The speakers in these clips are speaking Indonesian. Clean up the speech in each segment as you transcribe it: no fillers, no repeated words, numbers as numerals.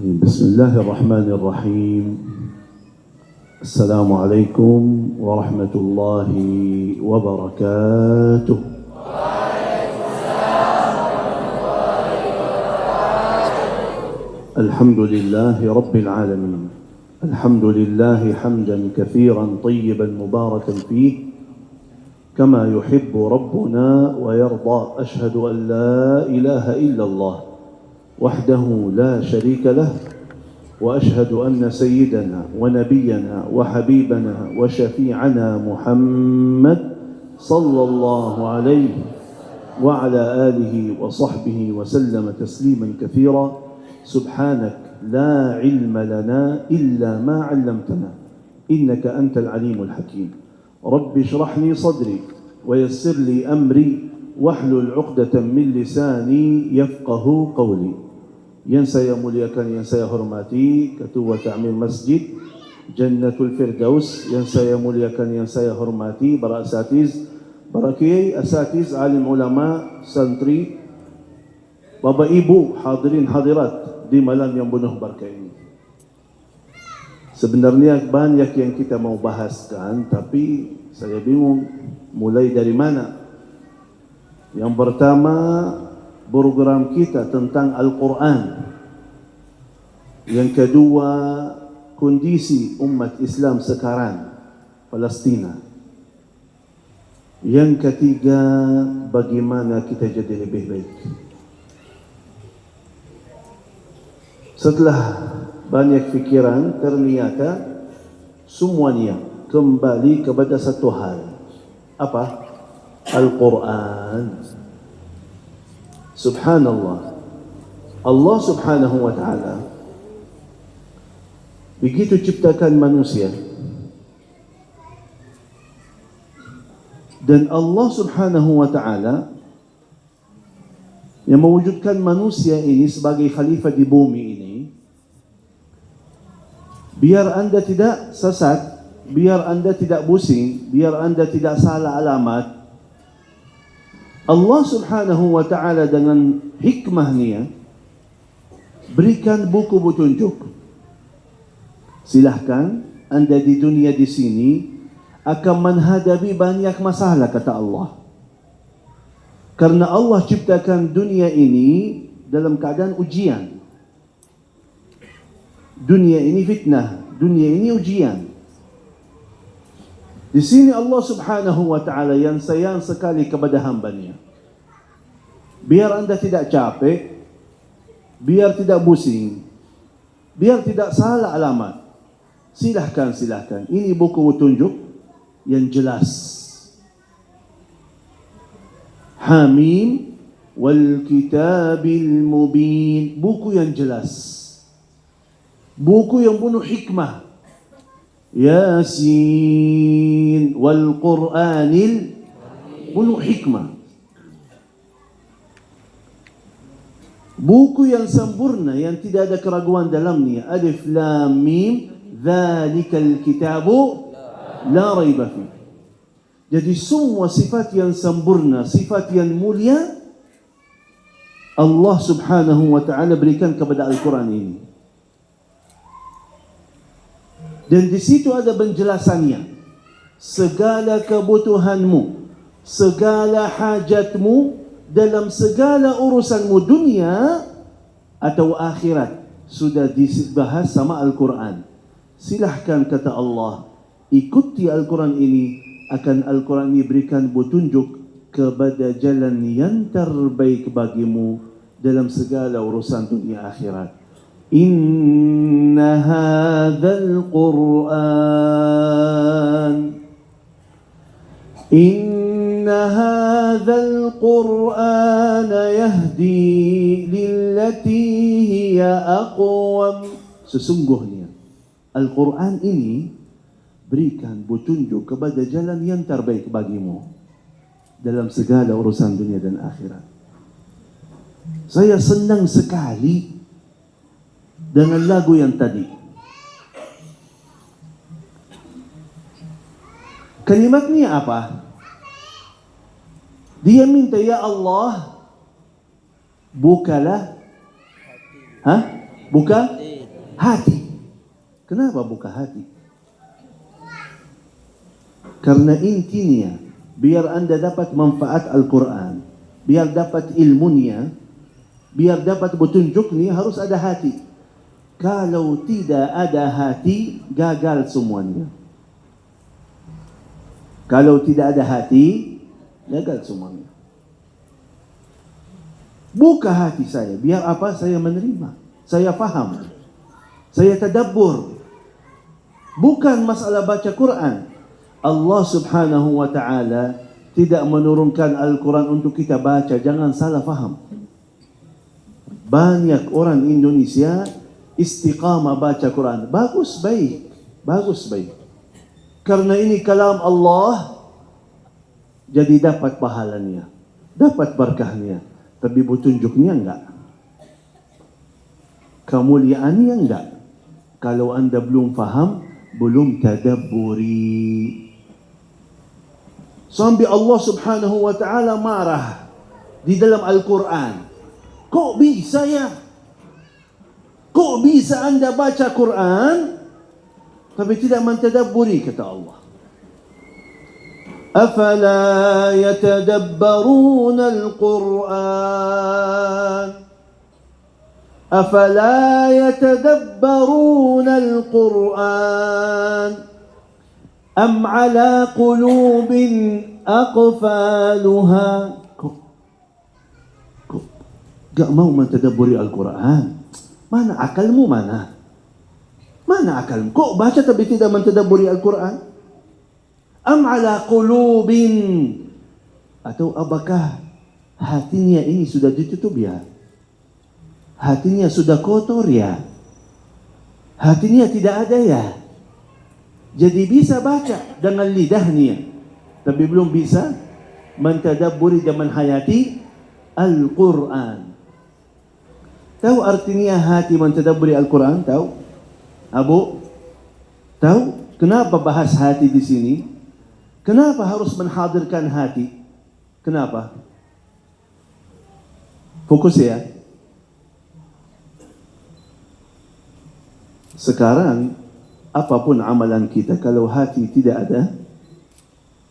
بسم الله الرحمن الرحيم. السلام عليكم ورحمة الله وبركاته. الحمد لله رب العالمين. الحمد لله حمدا كثيرا طيبا مباركا فيه كما يحب ربنا ويرضى. أشهد أن لا إله إلا الله وحده لا شريك له، وأشهد أن سيدنا ونبينا وحبيبنا وشفيعنا محمد صلى الله عليه وعلى آله وصحبه وسلم تسليما كثيرا. سبحانك لا علم لنا إلا ما علمتنا إنك أنت العليم الحكيم. رب اشرح لي صدري ويسر لي أمري واحلل عقدة من لساني يفقه قولي. Yang saya muliakan, yang saya hormati Ketua Ta'mir Masjid Jannatul Firdaus, yang saya muliakan, yang saya hormati para asatiz, para kiai, asatiz, alim ulama, santri, Bapak Ibu, hadirin hadirat di malam yang penuh berkah ini. Sebenarnya banyak yang kita mau bahaskan, tapi saya bingung mulai dari mana. Yang pertama, program kita tentang Al-Quran. Yang kedua, kondisi umat Islam sekarang, Palestina. Yang ketiga, bagaimana kita jadi lebih baik. Setelah banyak fikiran, ternyata semuanya kembali kepada satu hal. Apa? Al-Quran. Subhanallah, Allah subhanahu wa ta'ala begitu ciptakan manusia, dan Allah subhanahu wa ta'ala yang mewujudkan manusia ini sebagai khalifah di bumi ini, biar anda tidak sesat, biar anda tidak pusing, biar anda tidak salah alamat, Allah subhanahu wa ta'ala dengan hikmahnya berikan buku petunjuk. Silahkan anda di dunia di sini akan menghadapi banyak masalah, kata Allah. Karena Allah ciptakan dunia ini dalam keadaan ujian. Dunia ini fitnah, dunia ini ujian. Di sini Allah subhanahu wa ta'ala yang sayang sekali kepada hambanya. Biar anda tidak capek, biar tidak pusing, biar tidak salah alamat, silahkan. Ini buku petunjuk yang jelas. Hamim wal kitabil mubin. Buku yang jelas. Buku yang penuh hikmah. Yasin wal Qur'anil, penuh hikmah. Buku yang sempurna, yang tidak ada keraguan dalamnya. Alif lam mim, dzalikal kitabu la raiba fi. Jadi semua sifat yang sempurna, sifat yang mulia, Allah subhanahu wa ta'ala berikan kepada Al-Quran ini. Dan di situ ada penjelasannya. Segala kebutuhanmu, segala hajatmu, dalam segala urusanmu dunia atau akhirat, sudah dibahas sama Al-Quran. Silahkan, kata Allah, ikuti Al-Quran ini, akan Al-Quran ini berikan petunjuk kepada jalan yang terbaik bagimu dalam segala urusan dunia akhirat. Inna hadzal Qur'an, Inna hadzal Qur'an yahdi lillati hiya aqwam. Sesungguhnya Al-Quran ini berikan petunjuk kepada jalan yang terbaik bagimu dalam segala urusan dunia dan akhirat. Saya senang sekali dengan lagu yang tadi. Kalimatnya apa? Dia minta, ya Allah, bukalah Buka hati. Kenapa buka hati? Karena intinya, biar Anda dapat manfaat Al-Quran, biar dapat ilmunya, biar dapat petunjuknya, harus ada hati. Kalau tidak ada hati, gagal semuanya. Kalau tidak ada hati, gagal semuanya. Buka hati saya, biar apa? Saya menerima, saya faham, saya tadabbur. Bukan masalah baca Quran. Allah subhanahu wa ta'ala tidak menurunkan Al-Quran untuk kita baca. Jangan salah faham. Banyak orang Indonesia istiqamah baca Quran. Bagus, baik. Bagus, baik. Karena ini kalam Allah, jadi dapat pahalanya, dapat berkahnya. Tapi petunjuknya enggak. Kemuliaannya enggak. Kalau Anda belum faham, belum tadabburi. Sampai Allah subhanahu wa ta'ala marah di dalam Al-Quran. Kok bisa ya? Kok bisa Anda baca Quran tapi tidak mentadabburi, kata Allah. Afala yatadabbaruna al-Quran. Afala yatadabbaruna al-Quran. Am ala qulubin aqfaluha. Kok gak mau mentadabburi Al-Quran? Mana akalmu mana? Mana akalmu? Kok baca tapi tidak mentadabburi Al-Quran? Am ala qulubin, atau apakah hatinya ini sudah ditutup ya? Hatinya sudah kotor ya? Hatinya tidak ada ya? Jadi bisa baca dengan lidahnya, tapi belum bisa mentadabburi zaman hayati Al-Quran. Tahu artinya hati mentadabburi Al-Quran? Tahu? Abu? Tahu? Kenapa bahas hati di sini? Kenapa harus menghadirkan hati? Kenapa? Fokus ya. Sekarang, apapun amalan kita, kalau hati tidak ada,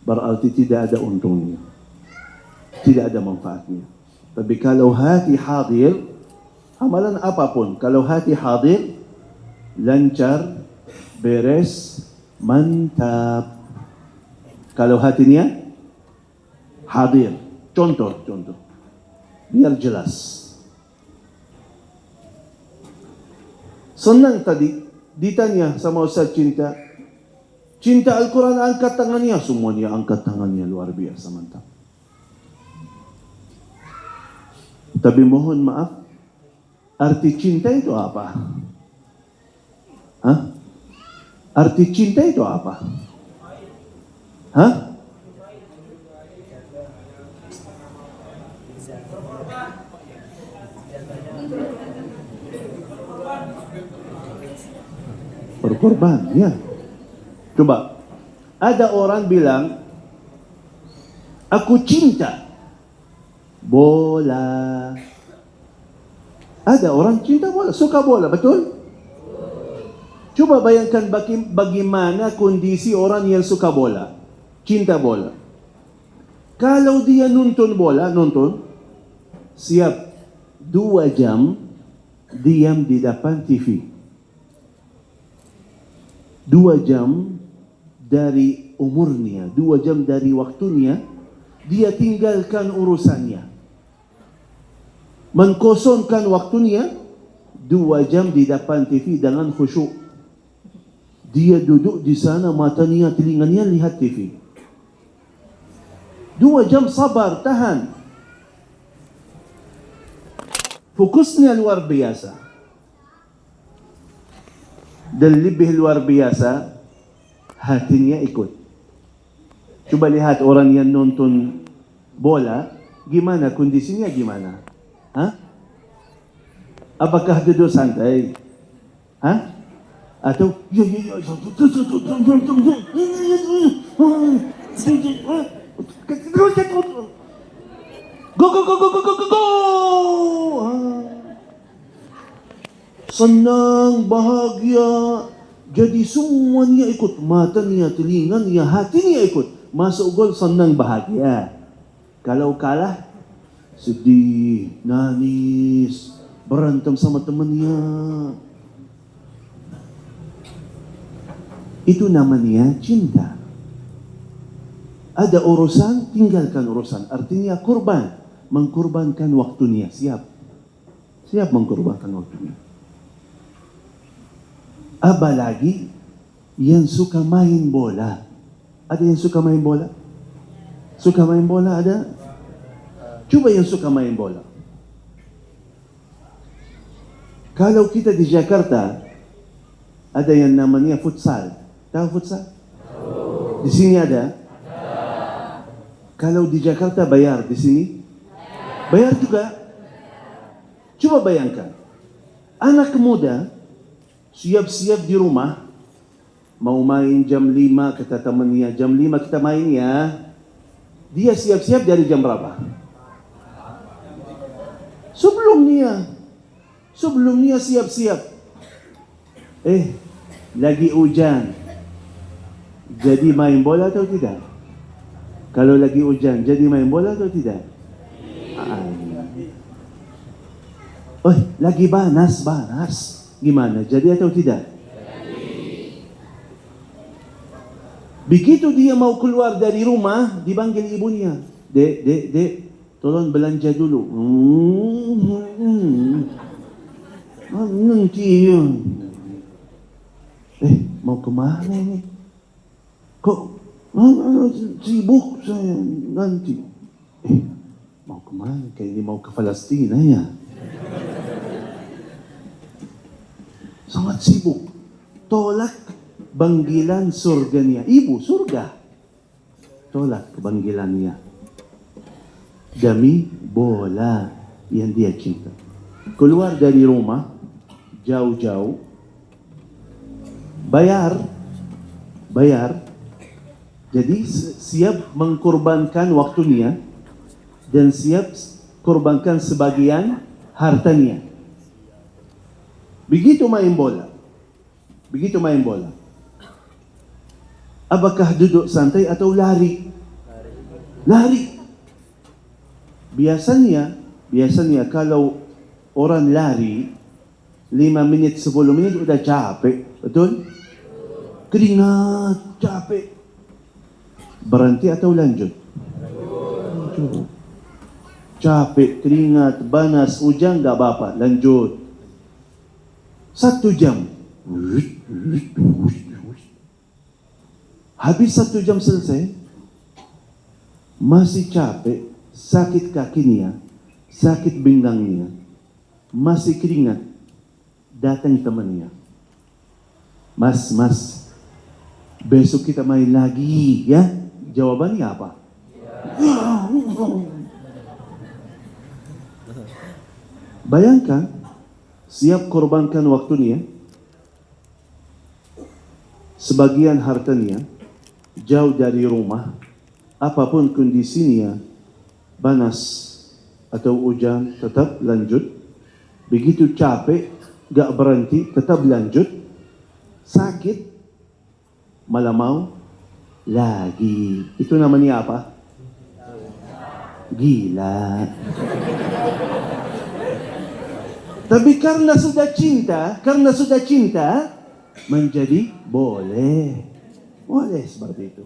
berarti tidak ada untungnya. Tidak ada manfaatnya. Tapi kalau hati hadir, amalan apapun, kalau hati hadir, lancar, beres, mantap. Kalau hatinya hadir. Contoh. Biar jelas. Senang tadi ditanya sama Ustaz Cinta. Cinta Al-Quran, angkat tangannya. Semuanya angkat tangannya, luar biasa, mantap. Tapi mohon maaf, arti cinta itu apa? Hah? Arti cinta itu apa? Hah? Berkorban, ya. Coba, ada orang bilang, aku cinta bola. Ada orang cinta bola, suka bola, betul? Coba bayangkan bagaimana kondisi orang yang suka bola, cinta bola. Kalau dia nonton bola, siap 2 jam diam di depan TV. 2 jam dari umurnya, 2 jam dari waktunya, dia tinggalkan urusannya. Mengkosongkan waktunya 2 jam di depan TV dengan khusyuk. Dia duduk di sana, matanya, telinganya lihat TV. 2 jam sabar, tahan. Fokusnya luar biasa. Dan lebih luar biasa, hatinya ikut. Coba lihat orang yang nonton bola, gimana kondisinya, gimana? Hah? Apakah duduk santai? Hah? Atau go. senang, bahagia. Jadi semua niya ikut. Mata niya, telinga niya, hati niya ikut. Masuk gol, senang, bahagia. Kalau kalah, sedih, nangis, berantem sama temannya. Itu namanya cinta. Ada urusan, tinggalkan urusan. Artinya kurban. Mengkurbankan waktunya. Siap. Siap mengkurbankan waktunya. Apalagi yang suka main bola. Ada yang suka main bola? Suka main bola ada? Coba yang suka main bola. Kalau kita di Jakarta, ada yang namanya futsal. Tahu futsal? Di sini ada? Kalau di Jakarta bayar, di sini? Bayar juga. Coba bayangkan. Anak muda siap-siap di rumah, mau main jam 5, kata temannya, jam 5 kita main ya. Dia siap-siap dari jam berapa? Sebelumnya siap-siap. Lagi hujan. Jadi main bola atau tidak? Kalau lagi hujan, jadi main bola atau tidak? Lagi panas. Gimana? Jadi atau tidak? Begitu dia mau keluar dari rumah, dipanggil ibunya. Dek, tolong belanja dulu. Nanti. Mau kemana ini? Kok sibuk saya nanti. Mau kemana? Kayak ini mau ke Palestina ya. Sangat sibuk. Tolak panggilan surganya. Ibu surga. Tolak panggilannya. Demi bola yang dia cinta. Keluar dari rumah, jauh-jauh. Bayar. Jadi siap mengkorbankan waktunya dan siap korbankan sebagian hartanya. Begitu main bola. Apakah duduk santai atau lari? Lari. Biasanya kalau orang lari 5 menit, 10 menit udah capek. Betul? Keringat, capek. Berhenti atau lanjut? Lanjut. Capek, keringat, panas, hujan, gak apa-apa. Lanjut. 1 jam. Habis 1 jam selesai. Masih capek, sakit kakinya, sakit pinggangnya, masih keringat. Datang temannya. Mas, besok kita main lagi ya? Jawabannya apa? Bayangkan, siap korbankan waktunya, sebagian hartanya, jauh dari rumah, apapun kondisinya, panas atau hujan, tetap lanjut. Begitu capek, gak berhenti, tetap lanjut. Sakit, malah mau lagi. Itu namanya apa? Gila. Tapi karena sudah cinta, menjadi boleh seperti itu.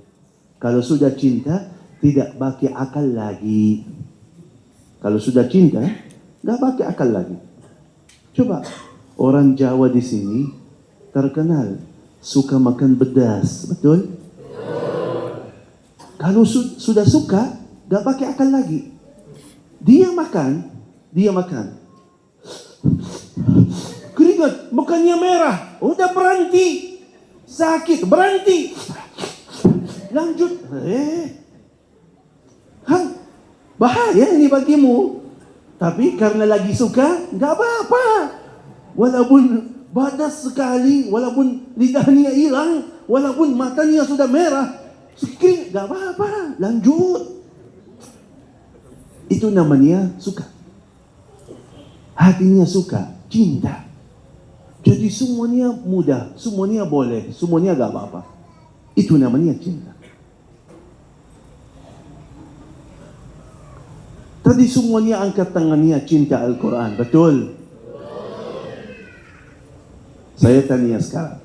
Kalau sudah cinta, tidak pakai akal lagi. Kalau sudah cinta, nggak pakai akal lagi. Coba orang Jawa di sini terkenal suka makan pedas, betul? Kalau sudah suka, nggak pakai akal lagi. Dia makan. Keringat, mukanya merah. Udah berhenti. Sakit, berhenti. Lanjut. Bahaya ini bagimu. Tapi karena lagi suka, nggak apa-apa. Walaupun badas sekali, walaupun lidahnya hilang, walaupun matanya sudah merah, sekering, nggak apa-apa. Lanjut. Itu namanya suka. Hatinya suka, cinta. Jadi semuanya mudah, semuanya boleh, semuanya gak apa-apa. Itu namanya cinta. Tadi semuanya angkat tangannya cinta Al-Quran, betul? Saya tanya sekarang.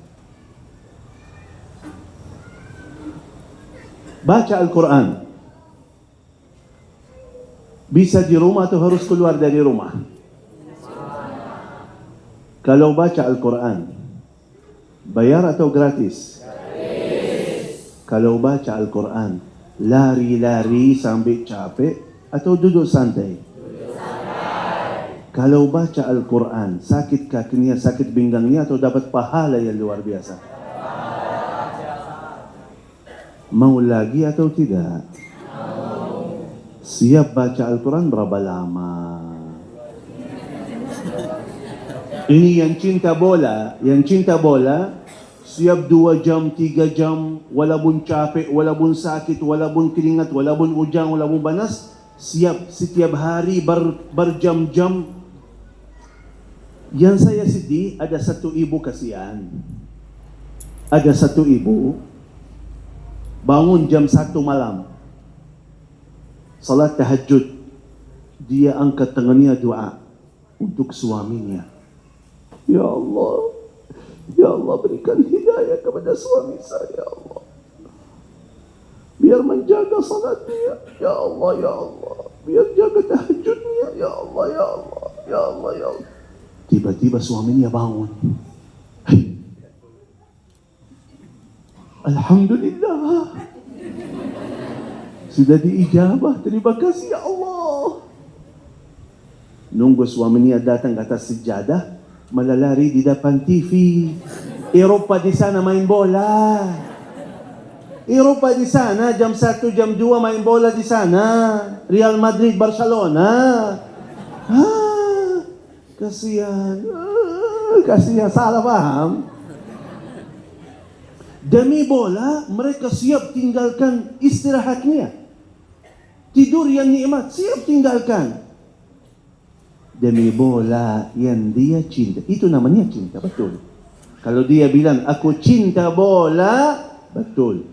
Baca Al-Quran. Bisa di rumah atau harus keluar dari rumah? Kalau baca Al-Quran, bayar atau gratis? Gratis. Kalau baca Al-Quran, lari-lari sampai capek atau duduk santai? Duduk santai. Kalau baca Al-Quran, sakit kakinya, sakit pinggangnya atau dapat pahala yang luar biasa? Mau lagi atau tidak? Mau. Siap baca Al-Quran berapa lama? Ini yang cinta bola, siap 2 jam, 3 jam, walaupun capek, walaupun sakit, walaupun keringat, walaupun hujan, walaupun panas, siap setiap hari berjam-jam. Yang saya sedih, ada satu ibu kasihan. Ada satu ibu, bangun jam 1 malam, salat tahajud, dia angkat tangannya doa untuk suaminya. Ya Allah berikan hidayah kepada suami saya, ya Allah. Biar menjaga salatnya, ya Allah. Biar jaga tahajudnya, ya Allah. Tiba-tiba suaminya bangun. Alhamdulillah. Sudah diijabah, terima kasih ya Allah. Nunggu suaminya datang ke atas sejadah, malah lari di depan TV. Eropa di sana main bola. Eropa di sana jam 1, jam 2 main bola di sana. Real Madrid, Barcelona. Kasihan. Kasihan, salah paham. Demi bola, mereka siap tinggalkan istirahatnya. Tidur yang nikmat, siap tinggalkan. Demi bola yang dia cinta. Itu namanya cinta, betul. Kalau dia bilang, aku cinta bola, betul.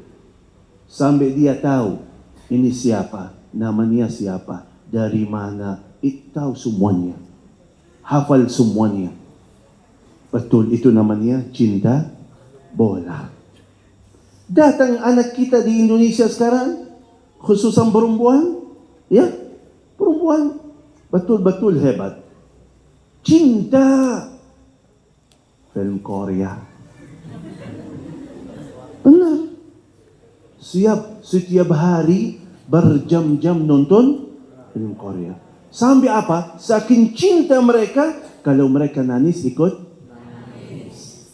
Sampai dia tahu, ini siapa, namanya siapa, dari mana, itu tahu semuanya. Hafal semuanya. Betul, itu namanya cinta bola. Datang anak kita di Indonesia sekarang, khususan perempuan, ya, perempuan betul-betul hebat. Cinta film Korea. Benar. Siap setiap hari berjam-jam nonton film Korea. Sampai apa? Saking cinta mereka, kalau mereka nangis ikut nangis.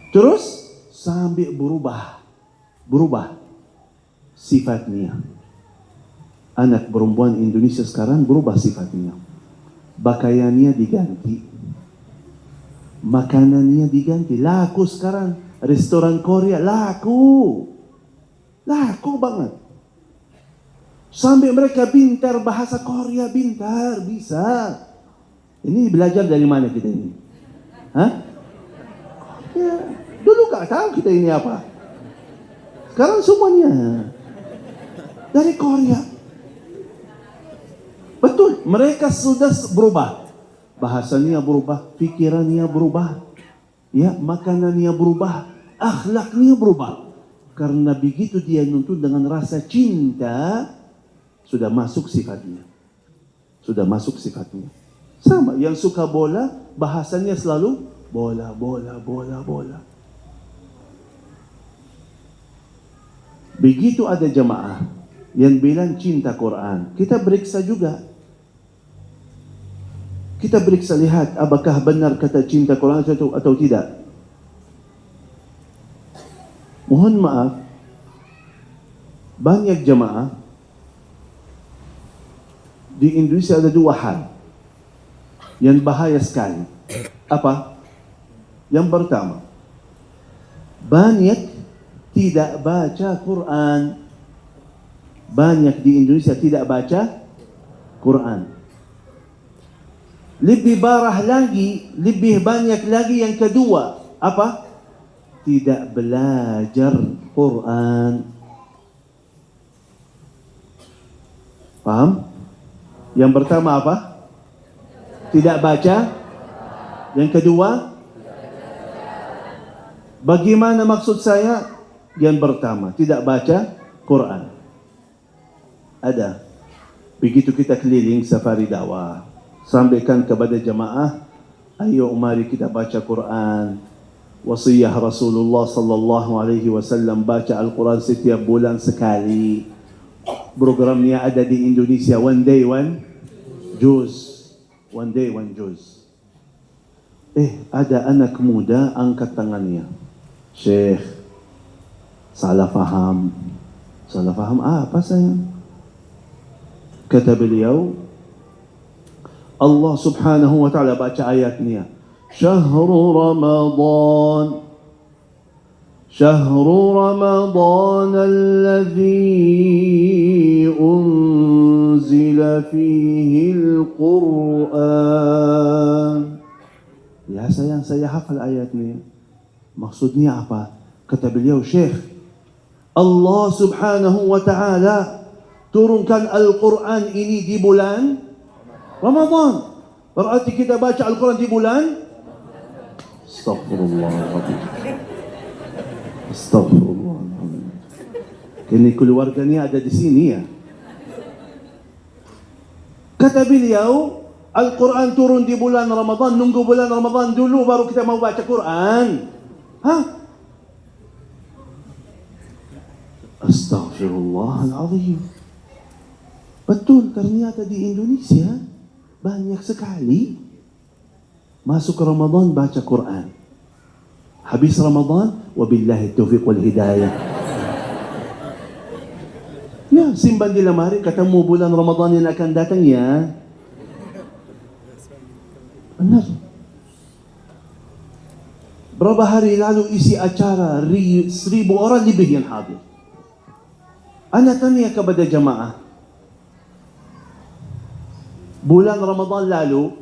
Terus sampai berubah sifatnya. Anak perempuan Indonesia sekarang berubah sifatnya. Pakaiannya diganti, makanannya diganti. Laku sekarang restoran Korea, laku banget. Sampai mereka pintar bahasa Korea, pintar, bisa. Ini belajar dari mana kita ini? Hah? Ya, dulu gak tahu kita ini apa. Sekarang semuanya dari Korea. Betul, mereka sudah berubah. Bahasanya berubah, pikirannya berubah, ya, makanannya berubah, akhlaknya berubah. Karena begitu dia nuntut dengan rasa cinta, sudah masuk sifatnya. Sama, yang suka bola, bahasanya selalu bola. Begitu ada jemaah yang bilang cinta Quran, kita periksa juga. Kita periksa, lihat apakah benar kata cinta Quran atau tidak. Mohon maaf, banyak jemaah di Indonesia ada 2 hal yang bahaya sekali. Apa? Yang pertama, banyak tidak baca Quran. Banyak di Indonesia tidak baca Quran. Lebih parah lagi, lebih banyak lagi yang kedua. Apa? Tidak belajar Quran. Paham? Yang pertama apa? Tidak baca. Yang kedua, bagaimana maksud saya? Yang pertama, tidak baca Quran. Ada. Begitu kita keliling safari dakwah, sampaikan kepada jamaah, ayo mari kita baca Quran. Wasiyah Rasulullah sallallahu alaihi wasallam baca Al-Quran setiap bulan sekali. Programnya ada di Indonesia, one day one juz. One day one juz. Ada anak muda angkat tangannya. Syekh, salah faham. Salah faham apa sayang? Kata beliau, Allah subhanahu wa ta'ala baca ayatnya. Syahrul Ramadan. Syahrul Ramadan alladhi unzila fihi al-Quran. Ya sayang, saya hafal ayatnya. Maksudnya apa? Kata beliau, Syekh, Allah subhanahu wa ta'ala turunkan Al-Quran ini di bulan Ramadan. Berarti kita baca Al-Quran di bulan? Astaghfirullahaladzim. Astaghfirullahaladzim. Ini keluarganya ada di sini ya. Kata beliau, Al-Quran turun di bulan Ramadan, nunggu bulan Ramadan dulu baru kita mau baca Quran. Hah? Astaghfirullahaladzim. Betul, ternyata di Indonesia banyak sekali masuk Ramadan baca Quran. Habis Ramadan, wabillahi taufiq wal hidayah. Ya, simpan di lemari, ketemu bulan Ramadan yang akan datang ya. Benar. Berapa hari lalu isi acara 1,000 orang lebih yang hadir. Ana tanya kepada jamaah, bulan Ramadan lalu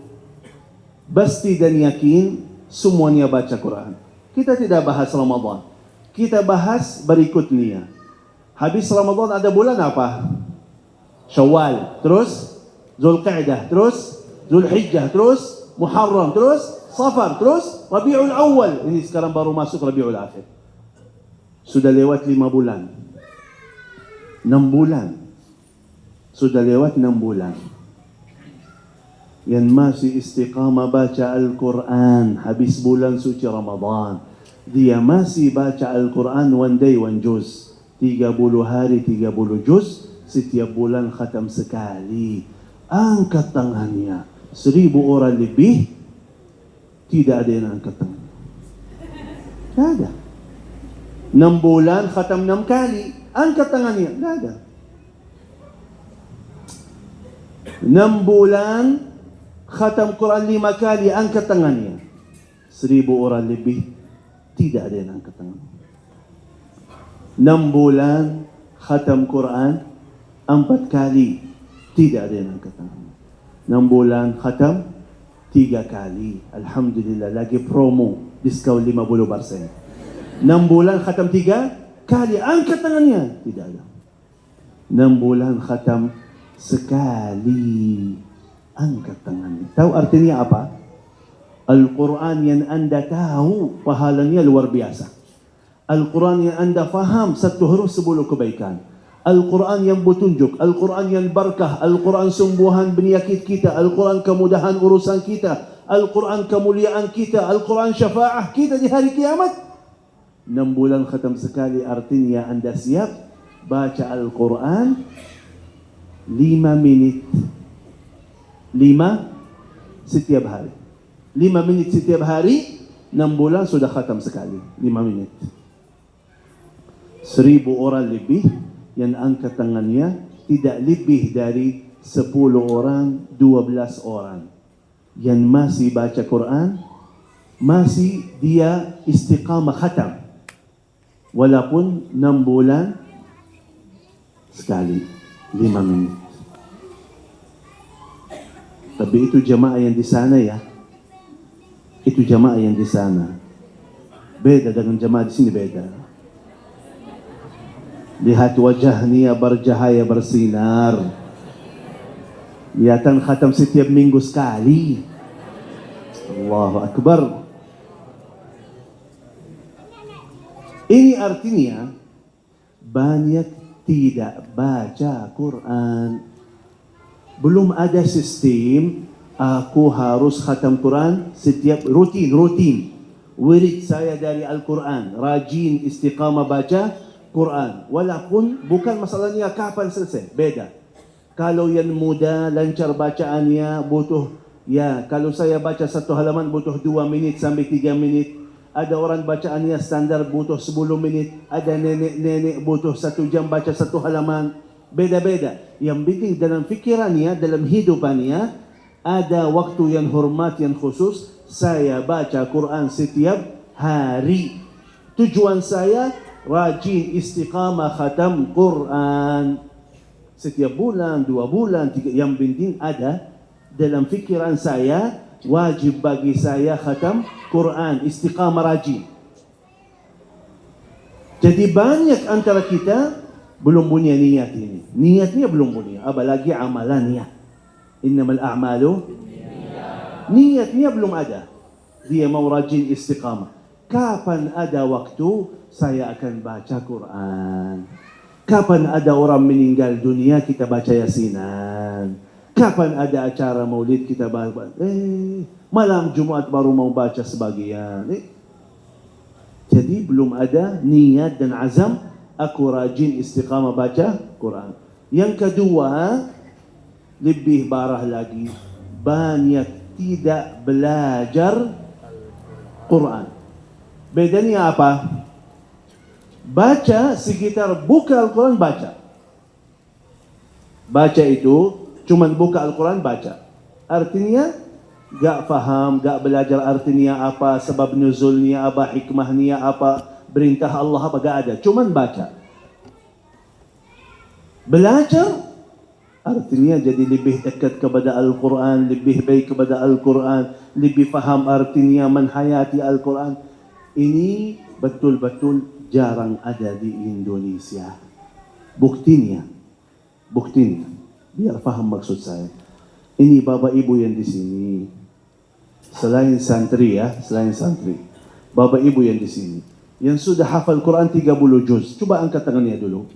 pasti dan yakin semuanya baca Quran. Kita tidak bahas Ramadan, kita bahas berikutnya. Habis Ramadan ada bulan apa? Syawal, terus Zulqa'dah, terus Zulhijjah, terus Muharram, terus Safar, terus Rabiul Awal. Ini sekarang baru masuk Rabiul Akhir. Sudah lewat 5 bulan. 6 bulan. Sudah lewat 6 bulan. Yang masih istiqamah baca Al-Quran habis bulan suci Ramadan. Dia masih baca Al-Quran one day one juz. 30 hari 30 juz. Setiap bulan khatam sekali. Angkat tangannya. 1,000 orang lebih. Tidak ada yang angkat tangannya. Tidak ada. 6 bulan khatam 6 kali. Angkat tangannya. Tidak ada. 6 bulan khatam Quran 5 kali. Angkat tangannya. 1,000 orang lebih. Tidak ada yang angkat tangannya. 6 bulan khatam Quran 4 kali. Tidak ada yang angkat tangannya. 6 bulan khatam 3 kali. Alhamdulillah, lagi promo, diskaun 50%. 6 bulan khatam 3 kali, angkat tangannya. Tidak ada. 6 bulan khatam sekali, angkat tangannya. Tahu artinya apa? Al-Quran yang anda tahu pahalanya luar biasa. Al-Quran yang anda faham 1 huruf 10 kebaikan. Al-Quran yang petunjuk, Al-Quran yang barakah, Al-Quran sembuhan penyakit kita, Al-Quran kemudahan urusan kita, Al-Quran kemuliaan kita, Al-Quran syafaah kita di hari kiamat. 6 bulan khatam sekali, artinya anda siap baca Al-Quran 5 menit. 5 setiap hari. 5 menit setiap hari, 6 bulan sudah khatam sekali. 5 menit. 1,000 orang lebih yang angkat tangannya, tidak lebih dari 10 orang, 12 orang yang masih baca Quran, masih dia istiqamah khatam walaupun 6 bulan sekali 5 menit. Tapi itu jamaah yang di sana ya. Itu jamaah yang di sana. Beda dengan jamaah di sini, beda. Lihat wajahnya bercahaya bersinar. Lihatan khatam setiap minggu sekali. Allahu Akbar. Ini artinya banyak tidak baca Quran. Belum ada sistem aku harus khatam Quran setiap rutin. Wirid saya dari Al-Quran, rajin istiqamah baca Quran. Walaupun bukan masalahnya kapan selesai, beda. Kalau yang muda, lancar bacaannya, butuh, ya kalau saya baca satu halaman butuh 2 menit sampai 3 menit. Ada orang bacaannya standar butuh 10 menit. Ada nenek-nenek butuh 1 jam baca satu halaman. Beda-beda. Yang penting dalam fikirannya, dalam hidupannya, ada waktu yang hormat, yang khusus. Saya baca Quran setiap hari. Tujuan saya rajin istiqamah khatam Quran. Setiap bulan, 2 bulan, 3. Yang penting ada dalam fikiran saya, wajib bagi saya khatam Quran, istiqamah rajin. Jadi banyak antara kita belum punya niat ini. Niatnya belum punya, apalagi amalannya. Innamal a'malu. Niatnya belum ada. Dia mau rajin istiqamah. Kapan ada waktu saya akan baca Quran? Kapan ada orang meninggal dunia kita baca Yasinan? Kapan ada acara maulid kita baca? Malam Jumat baru mau baca sebagian. Jadi belum ada niat dan azam aku rajin istiqamah baca Quran. Yang kedua, lebih parah lagi, banyak tidak belajar Quran. Bedanya apa? Baca sekitar buka Al-Quran baca. Baca itu cuman buka Al-Quran baca. Artinya gak faham, gak belajar artinya apa, sebab nuzulnya apa, hikmahnya apa, perintah Allah apa, gak ada. Cuman baca. Belajar artinya jadi lebih dekat kepada Al-Quran, lebih baik kepada Al-Quran, lebih faham artinya, menhayati Al-Quran. Ini betul-betul jarang ada di Indonesia. Buktinya, biar faham maksud saya. Ini bapak ibu yang di sini, selain santri ya, bapak ibu yang di sini, yang sudah hafal Quran 30 juz, coba angkat tangannya dulu.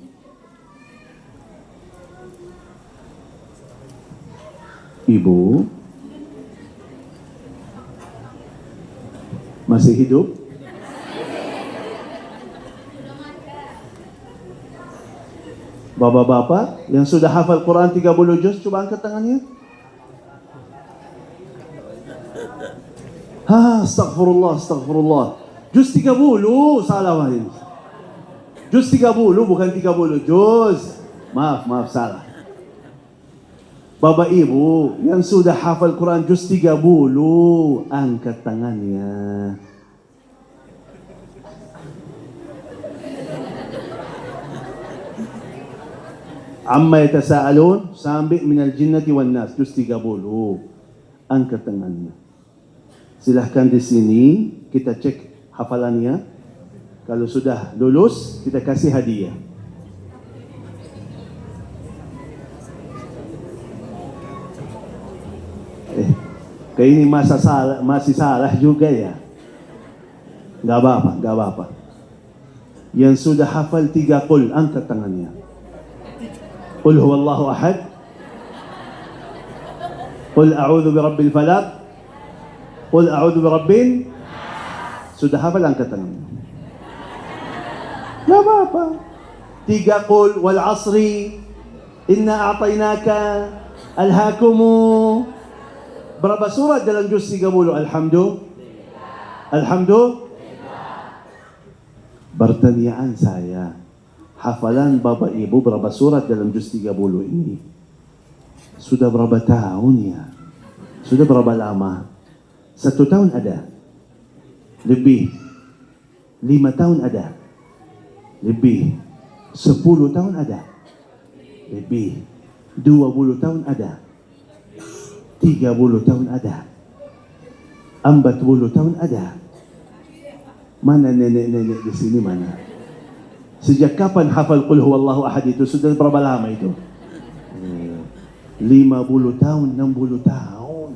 Ibu masih hidup? Bapak-bapak yang sudah hafal Quran 30 juz, coba angkat tangannya. Astagfirullah. Juz 30, salah Wahid. Juz 30 bukan 30 juz. Maaf, salah. Bapak ibu yang sudah hafal Quran juz 30, angkat tangannya. Amma yatasaalun sampai minal jinnati wan nas juz 30. Angkat tangannya. Silahkan di sini kita cek hafalannya. Kalau sudah lulus kita kasih hadiah. Kayak ini masih salah juga ya. Gak apa-apa. Yang sudah hafal 3 qul, angkat tangannya. Qul huwallahu ahad. Qul a'udzu birabbil falaq. Qul a'udzu birabbin. Sudah hafal, angkat tangannya. Gak apa-apa. 3 qul wal asri. Inna a'tainaka alhaakumu. Berapa surat dalam juz 30? Alhamdulillah. Pertanyaan saya, hafalan bapak ibu berapa surat dalam juz 30 ini? Sudah berapa tahun ya? Sudah berapa lama? 1 tahun ada? Lebih. 5 tahun ada? Lebih. 10 tahun ada? Lebih. 20 tahun ada? 30 tahun ada. 40 tahun ada. Mana nenek-nenek di sini mana? Sejak kapan hafal Qul Huwallahu Ahad itu? Sudah berapa lama itu? 50 tahun, 60 tahun.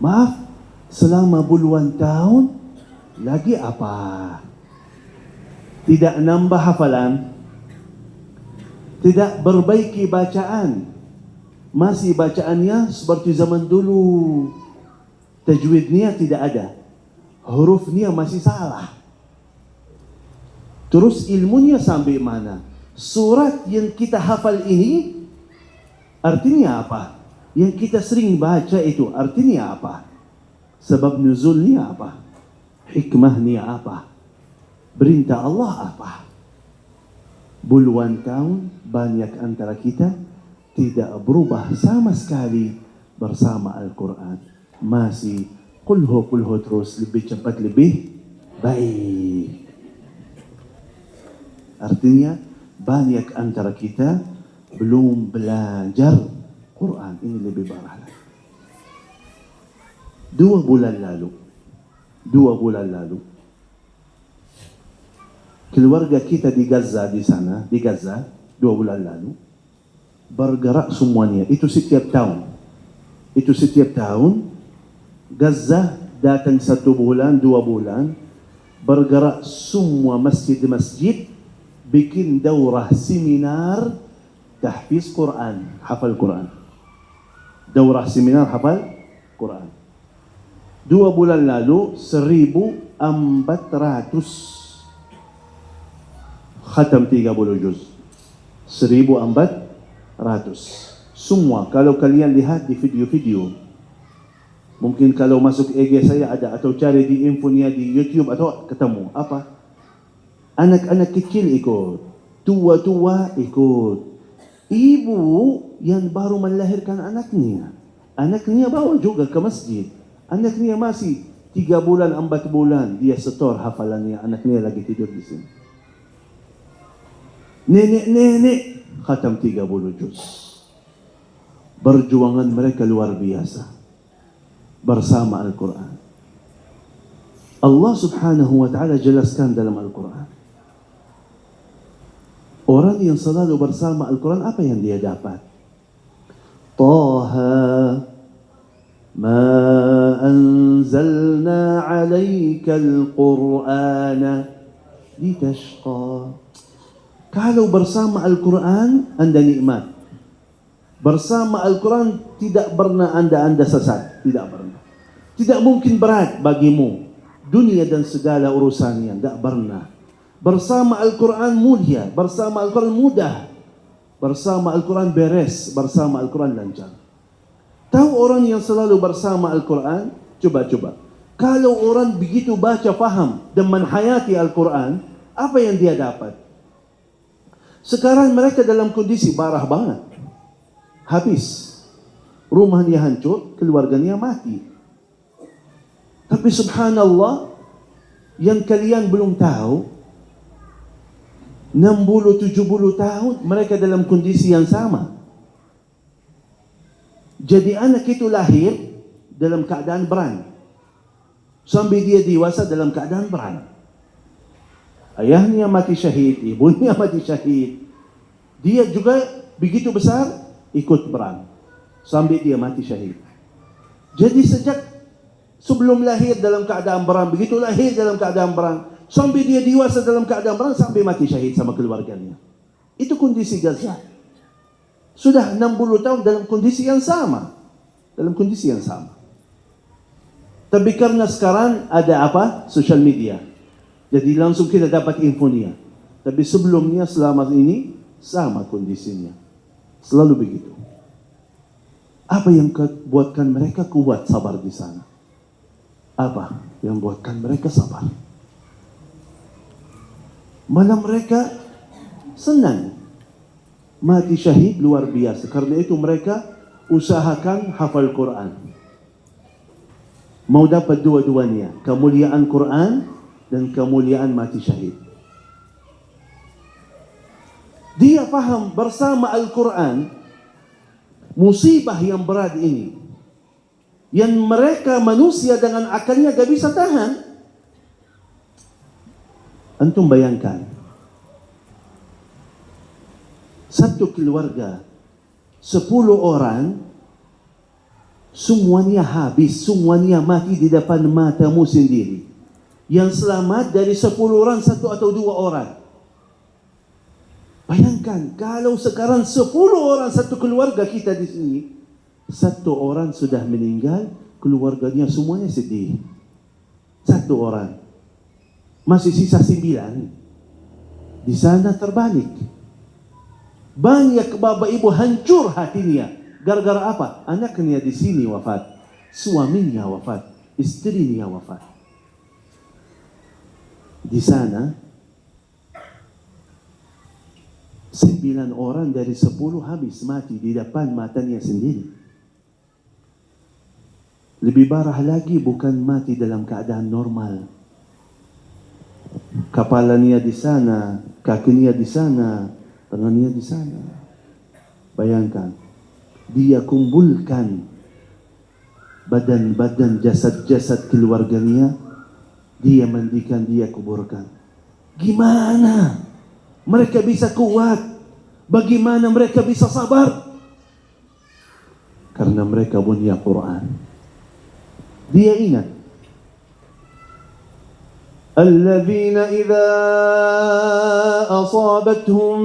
Maaf, selama puluhan tahun, lagi apa? Tidak nambah hafalan, tidak berbaiki bacaan, masih bacaannya seperti zaman dulu. Tajwidnya tidak ada, hurufnya masih salah. Terus ilmunya sampai mana? Surat yang kita hafal ini artinya apa? Yang kita sering baca itu artinya apa? Sebab nuzulnya apa? Hikmahnya apa? Perintah Allah apa? Puluhan tahun banyak antara kita tidak berubah sama sekali bersama Al-Quran. Masih kulhu terus, lebih cepat lebih baik. Artinya banyak antara kita belum belajar Quran. Ini lebih parah lagi. 2 bulan lalu keluarga kita di Gaza, di 2 bulan lalu bergerak semuanya. Itu setiap tahun Gaza datang 1 bulan, 2 bulan, bergerak semua masjid-masjid, bikin daurah seminar tahfiz Quran, hafal Quran. Daurah seminar hafal Quran. 2 bulan lalu 1.400 khatam 30 juz. 1.400. Semua kalau kalian lihat di video-video, mungkin kalau masuk IG saya ada, atau cari di infonya di YouTube atau ketemu apa? Anak-anak kecil ikut, tua-tua ikut. Ibu yang baru melahirkan anaknya bawa juga ke masjid. Anaknya masih 3 bulan, 4 bulan, dia setor hafalannya, anaknya lagi tidur di sini. Nenek-nenek khatam 30 juz. Perjuangan mereka luar biasa bersama Al-Quran. Allah subhanahu wa ta'ala jelaskan dalam Al-Quran, orang yang selalu bersama Al-Quran, apa yang dia dapat? Taha ma anzalna alaika al-Qur'ana litashqa. Kalau bersama Al-Quran, anda nikmat. Bersama Al-Quran tidak pernah anda sesat. Tidak pernah. Tidak mungkin berat bagimu dunia dan segala urusannya. Tidak pernah. Bersama Al-Quran mulia. Bersama Al-Quran mudah. Bersama Al-Quran beres. Bersama Al-Quran lancar. Tahu orang yang selalu bersama Al-Quran? Coba. Kalau orang begitu baca, faham dan menhayati Al-Quran, apa yang dia dapat? Sekarang mereka dalam kondisi parah banget. Habis. Rumahnya hancur, keluarganya mati. Tapi subhanallah, yang kalian belum tahu, 60-70 tahun mereka dalam kondisi yang sama. Jadi anak itu lahir dalam keadaan perang. Sampai dia dewasa dalam keadaan perang. Ayahnya mati syahid, ibunya mati syahid. Dia juga begitu besar ikut perang sampai dia mati syahid. Jadi sejak sebelum lahir dalam keadaan perang, begitu lahir dalam keadaan perang, sampai dia dewasa dalam keadaan perang, sampai mati syahid sama keluarganya. Itu kondisi Gaza. Sudah 60 tahun dalam kondisi yang sama. Tapi karena sekarang ada apa? Social media. Jadi langsung kita dapat infonya. Tapi sebelumnya, selama ini, sama kondisinya. Selalu begitu. Apa yang buatkan mereka kuat sabar di sana? Apa yang buatkan mereka sabar? Malah mereka senang. Mati syahid luar biasa. Karena itu mereka usahakan hafal Quran. Mau dapat dua-duanya. Kemuliaan Quran dan kemuliaan mati syahid. Dia faham bersama Al-Quran musibah yang berat ini yang mereka manusia dengan akalnya gak bisa tahan. Antum bayangkan, satu keluarga 10 orang, semuanya habis, semuanya mati di depan matamu sendiri. Yang selamat dari 10 orang, 1 atau 2 orang. Bayangkan, kalau sekarang 10 orang satu keluarga kita di sini, 1 orang sudah meninggal, keluarganya semuanya sedih. 1 orang. Masih sisa 9. Di sana terbalik. Banyak bapak ibu hancur hatinya. Gara-gara apa? Anaknya di sini wafat. Suaminya wafat. Istrinya wafat. Di sana 9 orang dari 10 habis mati di depan matanya sendiri. Lebih parah lagi, bukan mati dalam keadaan normal. Kepalanya di sana, kakinya di sana, tangannya di sana. Bayangkan, dia kumpulkan badan-badan jasad-jasad keluarganya, dia mandikan, dia kuburkan. Gimana mereka bisa kuat? Bagaimana mereka bisa sabar? Karena mereka punya Quran. Dia ingat, alladzina idza asabatuhum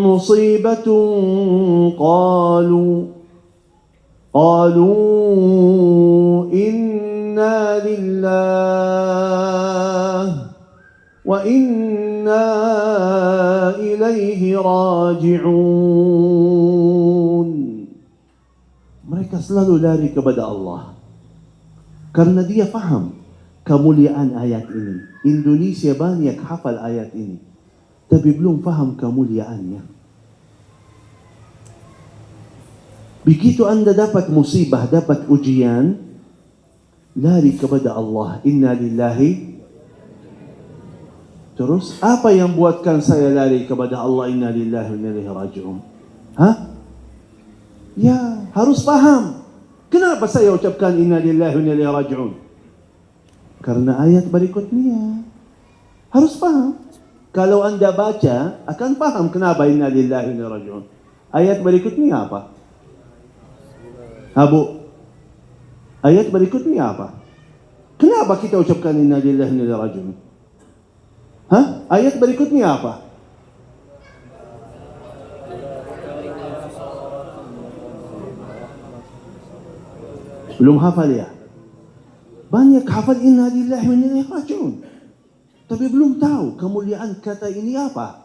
musibatun qalu inna lillahi wa inna ilaihi raji'un. Mereka selalu lari kepada Allah karena dia faham kemuliaan ayat ini. Indonesia banyak hafal ayat ini, tapi belum faham kemuliaannya. Begitu anda dapat musibah, dapat ujian, lari kepada Allah. Inna lillahi. Terus, apa yang buatkan saya lari kepada Allah? Inna lillahi wa inna ilaihi raji'un. Ya, harus paham. Kenapa saya ucapkan inna lillahi wa inna ilaihi raji'un? Karena ayat berikutnya. Harus paham. Kalau anda baca, akan paham kenapa inna lillahi wa inna ilaihi raji'un. Ayat berikutnya apa? Bu, ayat berikutnya apa? Kenapa kita ucapkan inna lillahi wa inna ilaihi raji'un? Ayat berikutnya apa? Belum hafal ya? Banyak hafal inna lillahi wa inna ilaihi raji'un, tapi belum tahu kemuliaan kata ini apa.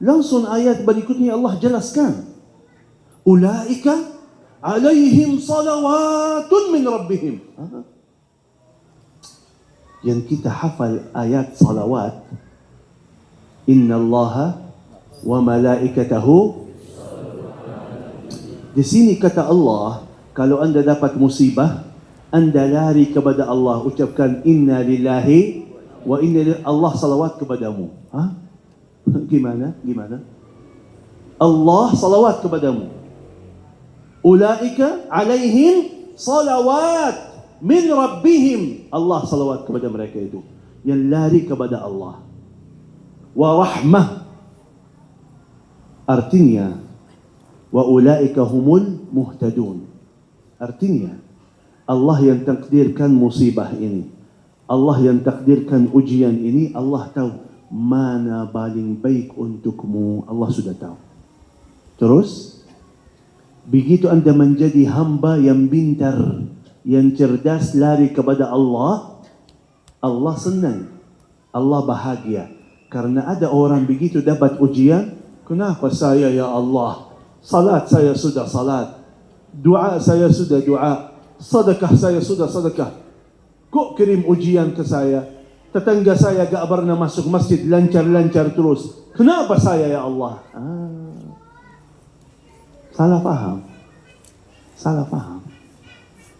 Langsung ayat berikutnya Allah jelaskan, ulaika alaihim salawatun min rabbihim. Yang kita hafal ayat salawat, inna allaha wa malaikatahu. Di sini kata Allah, kalau anda dapat musibah, anda lari kepada Allah, ucapkan inna lillahi wa inna ilaihi, Allah salawat kepadamu. Gimana? Allah salawat kepadamu. Ulaika alaihim salawat min rabbihim. Allah salawat kepada mereka itu yang lari kepada Allah. Wa rahmah, artinya wa ulaika humul muhtadun. Artinya Allah yang takdirkan musibah ini, Allah yang takdirkan ujian ini, Allah tahu mana paling baik untukmu. Allah sudah tahu. Terus begitu anda menjadi hamba yang pintar, yang cerdas, lari kepada Allah, Allah senang, Allah bahagia. Karena ada orang begitu dapat ujian, kenapa saya ya Allah? Salat saya sudah salat, doa saya sudah doa, sedekah saya sudah sedekah, kok kirim ujian ke saya? Tetangga saya gak pernah masuk masjid, lancar-lancar terus, kenapa saya ya Allah? Salah faham.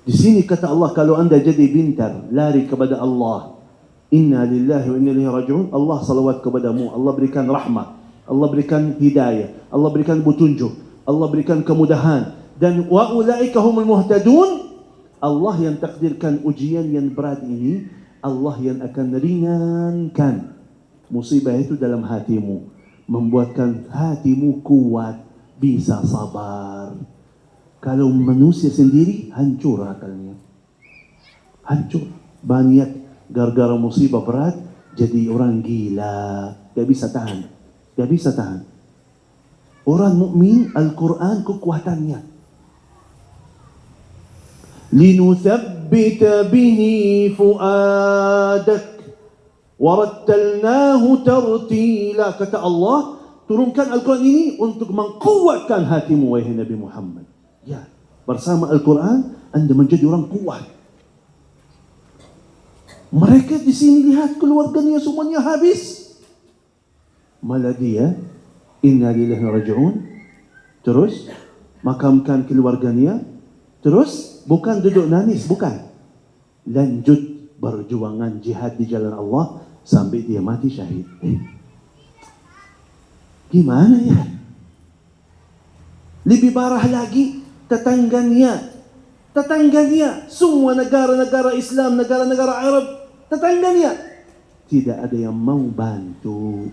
Di sini kata Allah, kalau anda jadi pintar, lari kepada Allah, inna lillahi wa inna ilaihi raji'un, Allah salawat kepadamu, Allah berikan rahmat, Allah berikan hidayah, Allah berikan petunjuk, Allah berikan kemudahan, dan wa ulaika humul muhtadun, Allah yang takdirkan ujian yang berat ini, Allah yang akan ringankan musibah itu dalam hatimu, membuatkan hatimu kuat, bisa sabar. Kalau manusia sendiri, hancur akalnya. Hancur. Banyak gara-gara musibah berat, jadi orang gila. Gak bisa tahan. Gak bisa tahan. Orang mukmin, Al-Quran kekuatannya. لِنُثَبِّتَ بِهِ فُؤَادَكَ وَرَتَّلْنَاهُ تَرْتِيلًا. Kata Allah, turunkan Al-Quran ini untuk menguatkan hatimu, wahai Nabi Muhammad. Ya, bersama Al-Quran, anda menjadi orang kuat. Mereka di sini lihat keluarganya semuanya habis. Malah dia, inna lillahi raji'un, terus makamkan keluarganya, terus bukan duduk nangis, bukan. Lanjut berjuangan jihad di jalan Allah sampai dia mati syahid. Gimana ya? Lebih parah lagi, tetangganya, semua negara-negara Islam, negara-negara Arab, tetangganya, tidak ada yang mau bantu.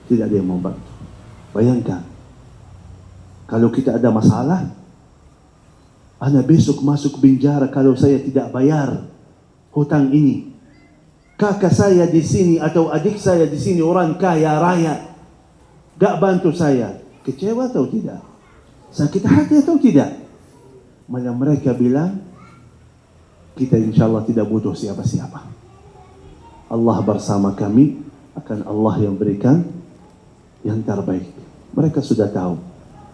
Tidak ada yang mau bantu. Bayangkan, kalau kita ada masalah, ana besok masuk penjara kalau saya tidak bayar hutang ini. Kakak saya di sini atau adik saya di sini orang kaya raya, gak bantu saya. Kecewa atau tidak? Sakit hati atau tidak? Malah mereka bilang, kita insya Allah tidak butuh siapa-siapa. Allah bersama kami, akan Allah yang berikan yang terbaik. Mereka sudah tahu.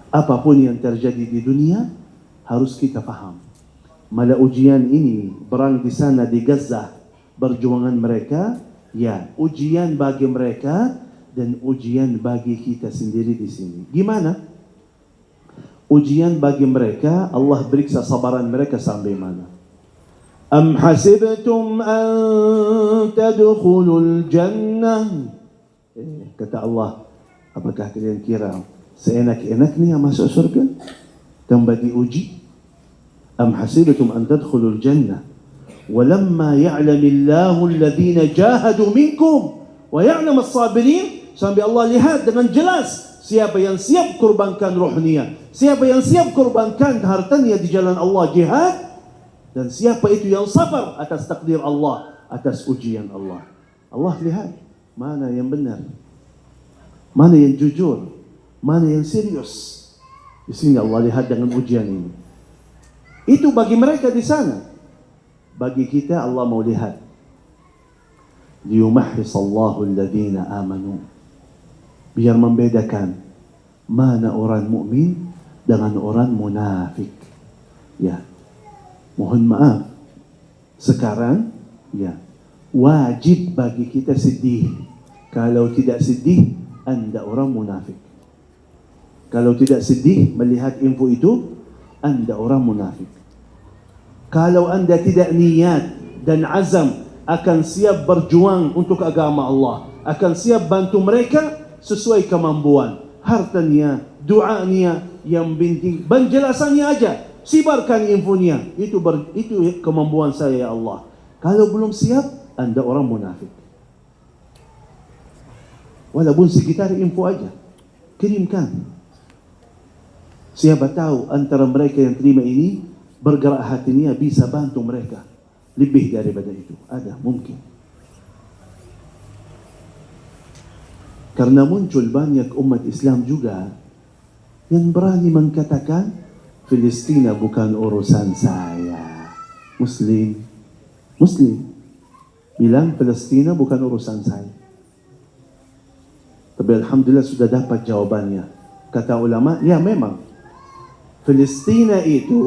Apapun yang terjadi di dunia, harus kita faham. Malah ujian ini, perang di sana di Gaza, perjuangan mereka, ya, ujian bagi mereka dan ujian bagi kita sendiri di sini. Gimana? Ujian bagi mereka, Allah periksa sabaran mereka sampai mana. Am hasibtum an tadkhulul jannah. Kata Allah, apakah kalian kira seenak-enaknya masuk surga tanpa diuji? Am hasibtum an tadkhulul jannah walamma ya'lamillahu alladhina jahadu minkum wa ya'lam as-sabirin. Sampai Allah lihat dengan jelas siapa yang siap korbankan rohnya, siapa yang siap korbankan hartanya di jalan Allah jihad, dan siapa itu yang sabar atas takdir Allah, atas ujian Allah. Allah lihat mana yang benar, mana yang jujur, mana yang serius. Di sini Allah lihat dengan ujian ini. Itu bagi mereka di sana. Bagi kita Allah mau lihat. Liyumahhisallahu alladhina amanu. Biar membedakan mana orang mukmin dengan orang munafik. Ya. Mohon maaf. Sekarang ya, wajib bagi kita sedih. Kalau tidak sedih, anda orang munafik. Kalau tidak sedih melihat info itu, anda orang munafik. Kalau anda tidak niat dan azam akan siap berjuang untuk agama Allah, akan siap bantu mereka sesuai kemampuan, hartanya, doanya, yang penting penjelasannya aja, sibarkan infonya. Itu kemampuan saya ya Allah. Kalau belum siap, anda orang munafik. Walaupun sekitar info aja, kirimkan. Siapa tahu antara mereka yang terima ini bergerak hatinya bisa bantu mereka. Lebih daripada itu, ada mungkin. Karena muncul banyak umat Islam juga yang berani mengatakan Palestina bukan urusan saya. Muslim bilang Palestina bukan urusan saya. Tapi alhamdulillah sudah dapat jawabannya. Kata ulama, ya memang Palestina itu,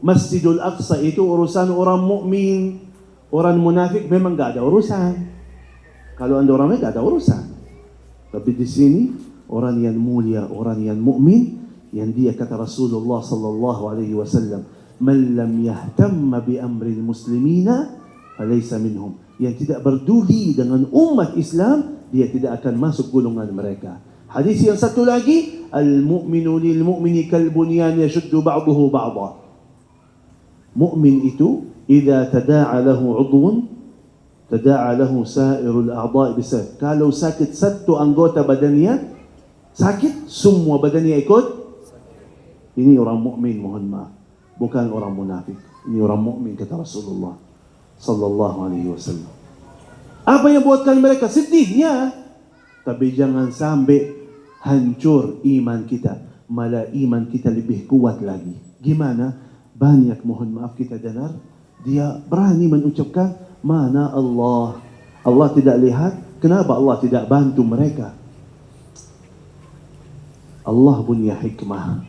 Masjidul Aqsa itu urusan orang mukmin, orang munafik memang gak ada urusan. Kalau anda orang gak ada urusan. Tapi di sini orang yang mulia, orang yang mukmin, yang dia kata Rasulullah sallallahu alaihi wasallam, "Man lam yahtamma bi amri muslimina falaysa minhum." Yang tidak peduli dengan umat Islam, dia tidak akan masuk golongan mereka. Hadis yang satu lagi, al-mu'minu lil-mu'mini kal bunyan yashuddu ba'dahu ba'dha. Mukmin itu idza tada'a lahu 'udhun tada'a lahu sa'irul a'dha'i bisah. Kalau sakit satu anggota badannya, sakit semua badannya ikut. Ini orang mukmin, mohon maaf. Bukan orang munafik. Ini orang mukmin kata Rasulullah sallallahu alaihi wasallam. Apa yang buatkan mereka sedihnya? Tapi jangan sampai hancur iman kita. Malah iman kita lebih kuat lagi. Gimana? Banyak, mohon maaf, kita dengar dia berani mengucapkan mana Allah. Allah tidak lihat. Kenapa Allah tidak bantu mereka? Allah punya hikmah.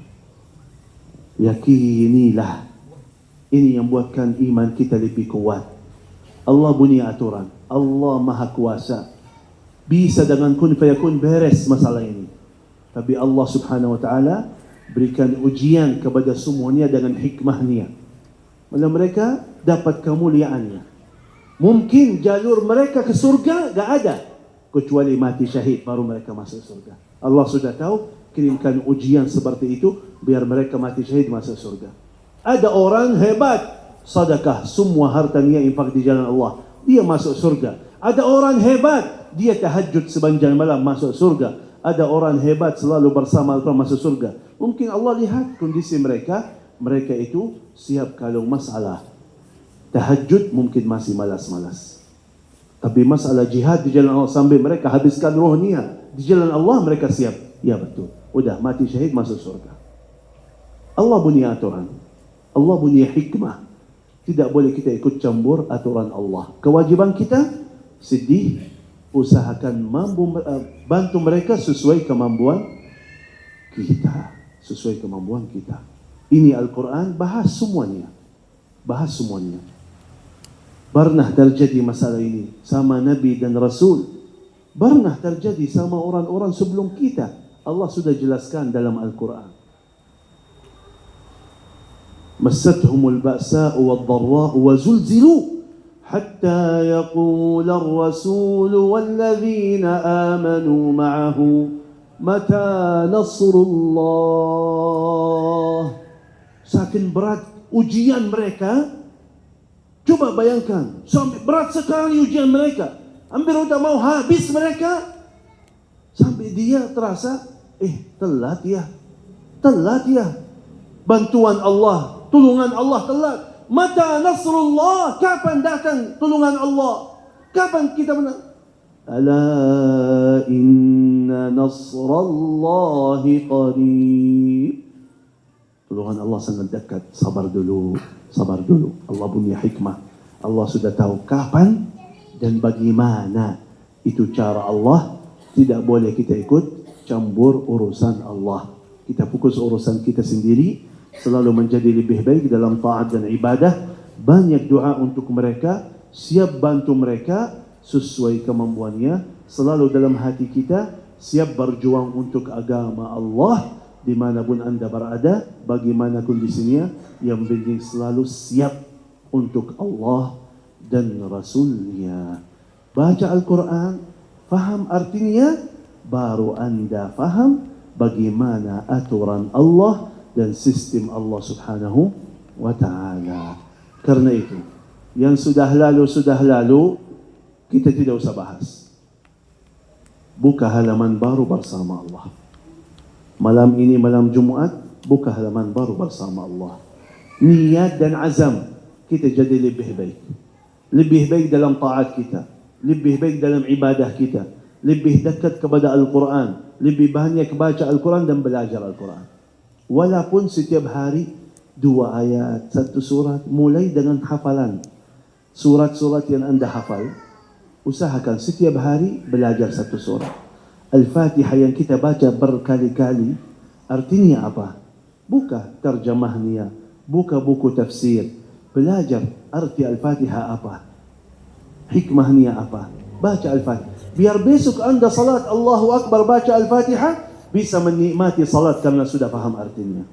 Yakinilah. Ini yang buatkan iman kita lebih kuat. Allah punya aturan. Allah maha kuasa. Bisa dengan kun fayakun beres masalah ini. Tapi Allah subhanahu wa ta'ala berikan ujian kepada semuanya dengan hikmahnya. Malah mereka dapat kemuliaannya. Mungkin jalur mereka ke surga gak ada. Kecuali mati syahid baru mereka masuk surga. Allah sudah tahu, kirimkan ujian seperti itu biar mereka mati syahid masuk surga. Ada orang hebat, sedekah semua hartanya infak di jalan Allah, dia masuk surga. Ada orang hebat, dia tahajud sepanjang malam masuk surga. Ada orang hebat selalu bersama Al-Quran masuk surga. Mungkin Allah lihat kondisi mereka, mereka itu siap kalau masalah tahajud mungkin masih malas-malas. Tapi masalah jihad di jalan Allah sampai mereka habiskan rohnya di jalan Allah, mereka siap. Ya betul. Udah mati syahid masuk surga. Allah punya aturan. Allah punya hikmah. Tidak boleh kita ikut campur aturan Allah. Kewajiban kita sedih, usahakan bantu mereka sesuai kemampuan kita. Sesuai kemampuan kita. Ini Al-Quran bahas semuanya. Bahas semuanya. Pernah terjadi masalah ini sama Nabi dan Rasul. Pernah terjadi sama orang-orang sebelum kita. Allah sudah jelaskan dalam Al-Quran. Massathumul ba'sa'u wad-dharra'u wa zulzilu حتى يقول الرسول والذين آمنوا معه متى نصر الله. Saking berat ujian mereka. Coba bayangkan, sampai berat sekali ujian mereka. Hampir udah mau habis mereka. Sampai dia terasa, telat ya. Bantuan Allah, tulungan Allah telat. Mata nasrullah, kapan datang tulungan Allah? Kapan kita menang? Ala inna nasrallahi qarib. Tulungan Allah sangat dekat. Sabar dulu. Allah punya hikmah. Allah sudah tahu kapan dan bagaimana. Itu cara Allah. Tidak boleh kita ikut campur urusan Allah. Kita fokus urusan kita sendiri. Selalu menjadi lebih baik dalam taat dan ibadah. Banyak doa untuk mereka. Siap bantu mereka sesuai kemampuannya. Selalu dalam hati kita siap berjuang untuk agama Allah. Dimanapun anda berada, bagaimana kondisinya, yang penting selalu siap untuk Allah dan Rasulnya. Baca Al-Quran, faham artinya, baru anda faham bagaimana aturan Allah dan sistem Allah subhanahu wa ta'ala. Karena itu, yang sudah lalu, kita tidak usah bahas. Buka halaman baru bersama Allah. Malam ini malam Jumat, buka halaman baru bersama Allah. Niat dan azam, kita jadi lebih baik. Lebih baik dalam taat kita. Lebih baik dalam ibadah kita. Lebih dekat kepada Al-Quran. Lebih banyak baca Al-Quran dan belajar Al-Quran. Walaupun setiap hari 2 ayat, 1 surat, mulai dengan hafalan. Surat-surat yang anda hafal, usahakan setiap hari belajar 1 surat. Al-Fatihah yang kita baca berkali-kali, artinya apa? Buka terjemahnya, buka buku tafsir, belajar arti Al-Fatihah apa, hikmahnya apa. Baca Al-Fatihah. Biar besok anda salat Allahu Akbar baca Al-Fatihah, bisa menikmati salat karena sudah faham artinya.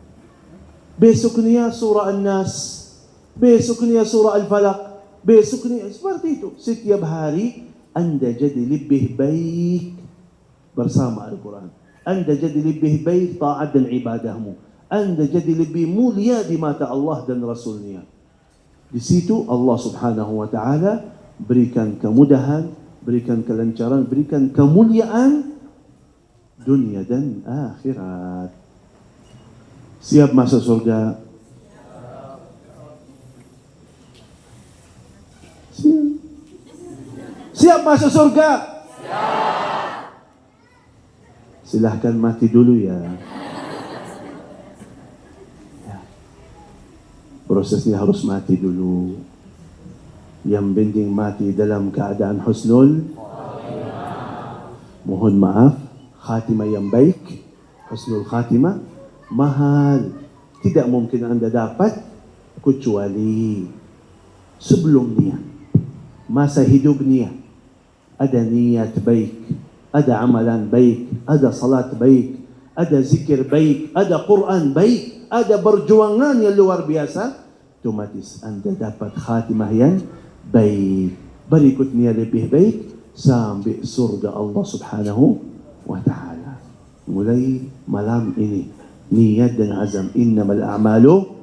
Besoknya surah An-Nas, besoknya surah Al-Falaq, besoknya seperti itu. Setiap hari anda jadi lebih baik bersama Al-Quran. Anda jadi lebih baik taat dan ibadahmu. Anda jadi lebih mulia di mata Allah dan Rasulnya. Di situ Allah Subhanahu wa taala berikan kemudahan, berikan kelancaran, berikan kemuliaan dunia dan akhirat. Siap masuk surga? Siap masuk surga? Silahkan mati dulu ya. Prosesnya harus mati dulu. Yang penting mati dalam keadaan husnul. Mohon maaf, khatimah yang baik, husnul khatimah, mahal. Tidak mungkin anda dapat kecuali sebelum niat. Masa hidup niat. Ada niat baik, ada amalan baik, ada salat baik, ada zikir baik, ada Quran baik, ada perjuangan yang luar biasa, otomatis anda dapat khatimah yang baik. Berikutnya lebih baik sampai surga Allah Subhanahu wa ta'ala. Mulai malam ini niat dan azam, innamal a'malu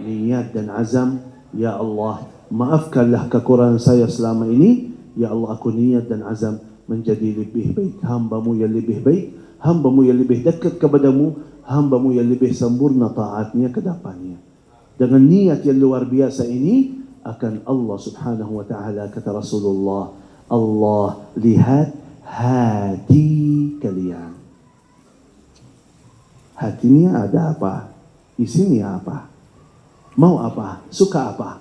niat dan azam. Ya Allah, maafkanlah kekurangan saya selama ini. Ya Allah, aku niat dan azam menjadi lebih baik, hamba-Mu yang lebih baik, hamba-Mu yang lebih dekat kepadamu, hamba-Mu yang lebih sempurna taatnya ke depannya. Dengan niat yang luar biasa ini akan Allah Subhanahu wa ta'ala, kata Rasulullah, Allah lihat hati kalian. Hatinya ada apa? Isinya apa? Mau apa? Suka apa?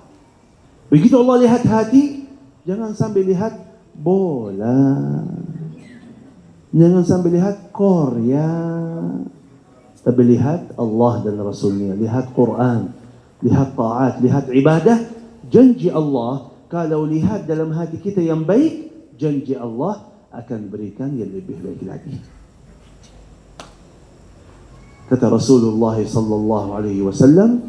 Begitu Allah lihat hati, jangan sampai lihat bola, jangan sampai lihat Korea, tapi lihat Allah dan Rasulnya, lihat Quran, lihat taat, lihat ibadah. Janji Allah, kalau lihat dalam hati kita yang baik, janji Allah akan berikan yang lebih baik lagi. Kata Rasulullah sallallahu alaihi wasallam,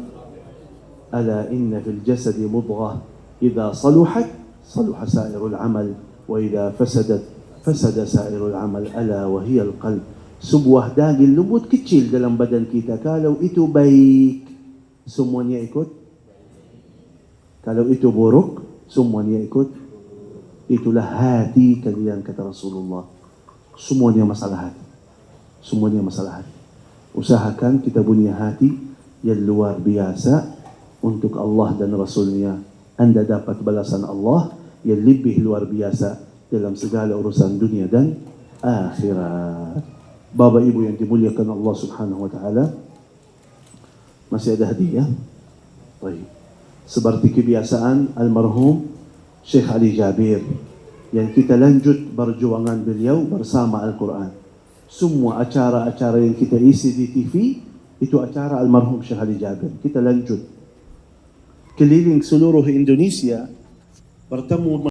ala inna fil jasadi mudghah idza saluhat saluha sa'irul amal wa idza fasadat fasada sa'irul amal ala wa hiya al-qalb. Sebuah daging lembut kecil dalam badan kita, kalau itu baik semuanya ikut, kalau itu buruk semuanya ikut. Itulah hati kalian, kata Rasulullah. Semuanya masalah hati, semuanya masalah hati. Usahakan kita punya hati yang luar biasa untuk Allah dan Rasulnya. Anda dapat balasan Allah yang lebih luar biasa dalam segala urusan dunia dan akhirat. Bapak Ibu yang dimuliakan Allah Subhanahu wa ta'ala, masih ada hadiah? Baik. Seperti kebiasaan almarhum Syekh Ali Jabir, yang kita lanjut perjuangan beliau bersama Al-Quran. Semua acara-acara yang kita isi di TV itu acara almarhum Syekh Ali Jabir. Kita lanjut keliling seluruh Indonesia, bertemu